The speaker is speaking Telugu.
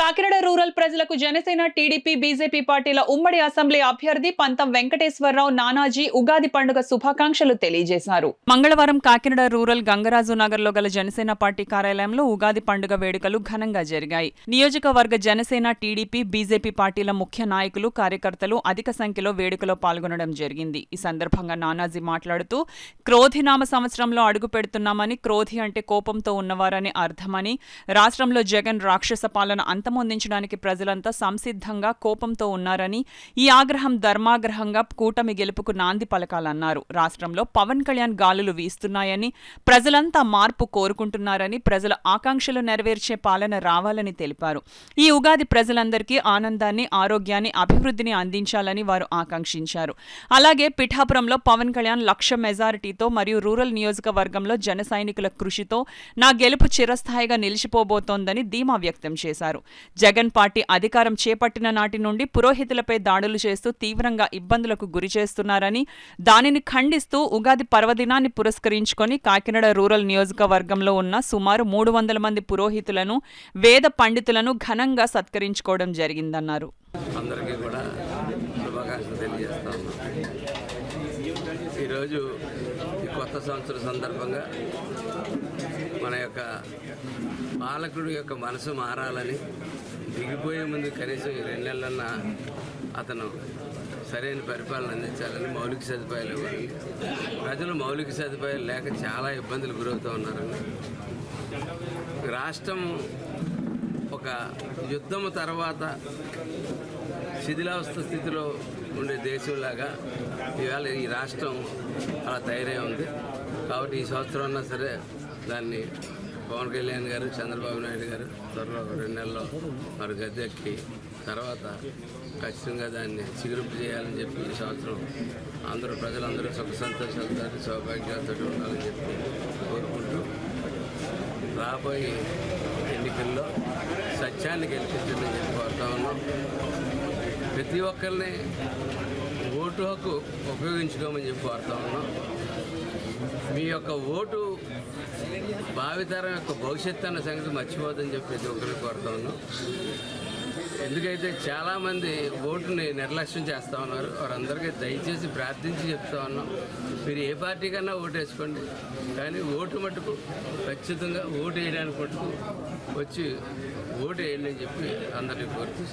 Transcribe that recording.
కాకినాడ రూరల్ ప్రజలకు జనసేన, టీడీపీ, బీజేపీ పార్టీల ఉమ్మడి అసెంబ్లీ అభ్యర్థి పంతం వెంకటేశ్వరరావు నానాజీ ఉగాది పండుగ శుభాకాంక్షలు తెలియజేశారు. మంగళవారం కాకినాడ రూరల్ గంగరాజు నగర్లో గల జనసేన పార్టీ కార్యాలయంలో ఉగాది పండుగ వేడుకలు ఘనంగా జరిగాయి. నియోజకవర్గ జనసేన, టీడీపీ, బీజేపీ పార్టీల ముఖ్య నాయకులు, కార్యకర్తలు అధిక సంఖ్యలో వేడుకలో పాల్గొనడం జరిగింది. ఈ సందర్భంగా నానాజీ మాట్లాడుతూ క్రోధినామ సంవత్సరంలో అడుగు పెడుతున్నామని, క్రోధి అంటే కోపంతో ఉన్నవారని అర్థమని, రాష్ట్రంలో జగన్ రాక్షస పాలన అంతమొందించడానికి ప్రజలంతా సంసిద్ధంగా కోపంతో ఉన్నారని, ఈ ఆగ్రహం ధర్మాగ్రహంగా కూటమి గెలుపుకు నాంది పలకాలన్నారు. రాష్ట్రంలో పవన్ కళ్యాణ్ గాలులు వీస్తున్నాయని, ప్రజలంతా మార్పు కోరుకుంటున్నారని, ప్రజల ఆకాంక్షలు నెరవేర్చే పాలన రావాలని తెలిపారు. ఈ ఉగాది ప్రజలందరికీ ఆనందాన్ని, ఆరోగ్యాన్ని, అభివృద్ధిని అందించాలని వారు ఆకాంక్షించారు. అలాగే పిఠాపురంలో పవన్ కళ్యాణ్ 1,00,000 మెజారిటీతో మరియు రూరల్ నియోజకవర్గంలో జన సైనికుల కృషితో నా గెలుపు చిరస్థాయిగా నిలిచిపోబోతోందని ధీమా వ్యక్తం చేశారు. జగన్ పార్టీ అధికారం చేపట్టిన నాటి నుండి పురోహితులపై దాడులు చేస్తూ తీవ్రంగా ఇబ్బందులకు గురి చేస్తున్నారని, దానిని ఖండిస్తూ ఉగాది పర్వదినాన్ని పురస్కరించుకొని కాకినాడ రూరల్ నియోజకవర్గంలో ఉన్న సుమారు 300 మంది పురోహితులను, వేద పండితులను ఘనంగా సత్కరించుకోవడం జరిగిందన్నారు. అందరికీ కూడా శుభాకాంక్షలు తెలియజేస్తా ఉన్నాం. ఈరోజు ఈ కొత్త సంవత్సరం సందర్భంగా మన యొక్క పాలకుడి యొక్క మనసు మారాలని, దిగిపోయే ముందు కనీసం 2 నెలలన్నా అతను సరైన పరిపాలన అందించాలని, మౌలిక సదుపాయాలు ఇవ్వాలని. ప్రజలు మౌలిక సదుపాయాలు లేక చాలా ఇబ్బందులు గురవుతూ ఉన్నారని, రాష్ట్రం ఒక యుద్ధము తర్వాత శిథిలావస్థ స్థితిలో ఉండే దేశంలాగా ఇవాళ ఈ రాష్ట్రం అలా తయారై ఉంది. కాబట్టి ఈ సంవత్సరం అన్నా సరే దాన్ని పవన్ కళ్యాణ్ గారు, చంద్రబాబు నాయుడు గారు త్వరలో 2 నెలల్లో మరి గద్దెక్కి తర్వాత ఖచ్చితంగా దాన్ని చిగురింపు చేయాలని చెప్పి ఈ సంవత్సరం ప్రజలందరూ సుఖ సంతోషాలతో, సౌభాగ్యాలతో ఉండాలని చెప్పి కోరుకుంటూ రాబోయే ఎన్నికల్లో సత్యాన్ని గెలిపించండి చెప్పి కోరుతా ఉన్నాం. ప్రతి ఒక్కరిని ఓటు హక్కు ఉపయోగించుకోమని చెప్పి కోరుతా ఉన్నాం. మీ యొక్క ఓటు భావితరం యొక్క భవిష్యత్తు అన్న సంగతి మర్చిపోదని చెప్పి ప్రతి ఒక్కరికి కోరుతా ఉన్నాం. ఎందుకైతే చాలామంది ఓటుని నిర్లక్ష్యం చేస్తూ ఉన్నారు. వారందరికీ దయచేసి ప్రార్థించి చెప్తా ఉన్నాం, మీరు ఏ పార్టీ కన్నా ఓటు వేసుకోండి, కానీ ఓటు మటుకు ఖచ్చితంగా ఓటు వేయడానికి మటుకు వచ్చి ఓటు వేయండి అని చెప్పి అందరినీ కోరుతూ